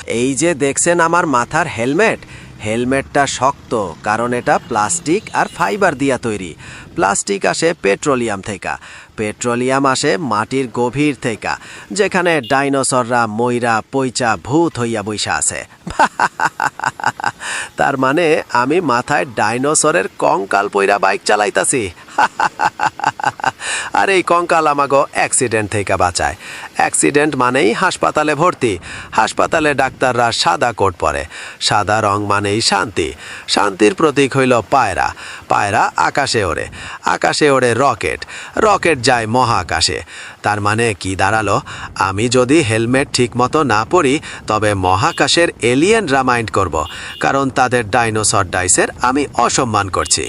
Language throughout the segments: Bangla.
এই যে দেখছেন আমার মাথার হেলমেট, হেলমেটটা শক্ত কারণ এটা প্লাস্টিক আর ফাইবার দিয়া তৈরি। প্লাস্টিক আসে পেট্রোলিয়াম থেকে, পেট্রোলিয়াম আসে মাটির গভীর থেকে, যেখানে ডাইনোসররা ময়রা পইচা ভূত হইয়া বইসা আছে। তার মানে আমি মাথায় ডাইনোসরের কঙ্কাল পইরা বাইক চালাইতাছি। আর এই কঙ্কাল আমাগো অ্যাক্সিডেন্ট থেকে বাঁচায়। অ্যাক্সিডেন্ট মানেই হাসপাতালে ভর্তি। হাসপাতালে ডাক্তাররা সাদা কোট পরে। সাদা রং মানেই শান্তি। শান্তির প্রতীক হইল পায়রা। পায়রা আকাশে ওড়ে। আকাশে ওড়ে রকেট। রকেট যায় মহাকাশে। তার মানে কি দাঁড়ালো? আমি যদি হেলমেট ঠিকমতো না পরি তবে মহাকাশের এলিয়েনরা মাইন্ড করব, কারণ তাদের ডাইনোসর ডাইসের আমি অসম্মান করছি।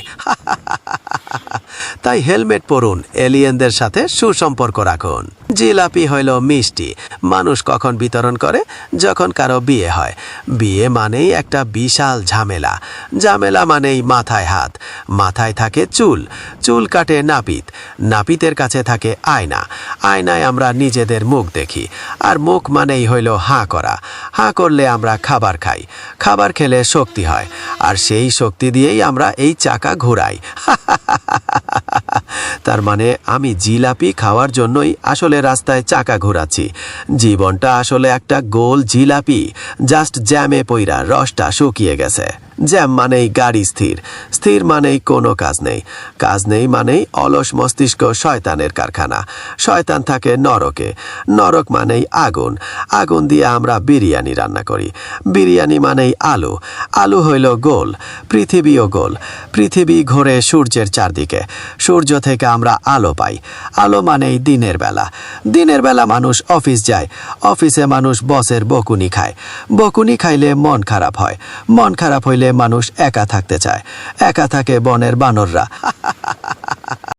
তাই হেলমেট পরুন, এলিয়েনদের সাথে সুসম্পর্ক রাখুন। জিলাপি হইল মিষ্টি। মানুষ কখন বিতরণ করে? যখন কারো বিয়ে হয়। বিয়ে মানেই একটা বিশাল ঝামেলা। ঝামেলা মানেই মাথায় হাত। মাথায় থাকে চুল। চুল কাটে নাপিত। নাপিতের কাছে থাকে আয়না। আয়নায় আমরা নিজেদের মুখ দেখি। আর মুখ মানেই হইল হাঁ করা। হাঁ করলে আমরা খাবার খাই। খাবার খেলে শক্তি হয়। আর সেই শক্তি দিয়েই আমরা এই চাকা ঘুরাই। তার মানে আমি জিলাপি খাওয়ার জন্যই আসলে রাস্তায় চাকা ঘোরাচ্ছি। জীবনটা আসলে একটা গোল জিলাপি, জাস্ট জ্যামে পইরা রসটা শুকিয়ে গেছে। জ্যাম মানেই গাড়ি স্থির। স্থির মানেই কোনো কাজ নেই। কাজ নেই মানেই অলস মস্তিষ্ক শয়তানের কারখানা। শয়তান থাকে নরকে। নরক মানেই আগুন। আগুন দিয়ে আমরা বিরিয়ানি রান্না করি। বিরিয়ানি মানেই আলু। আলু হইল গোল। পৃথিবীও গোল। পৃথিবী ঘোরে সূর্যের চারদিকে। সূর্য থেকে আমরা আলো পাই। আলো মানেই দিনের বেলা। দিনের বেলা মানুষ অফিস যায়। অফিসে মানুষ বসের বকুনি খায়। বকুনি খাইলে মন খারাপ হয়। মন খারাপ হইলে মানুষ একা থাকতে চায়। একা থাকে বনের বানররা।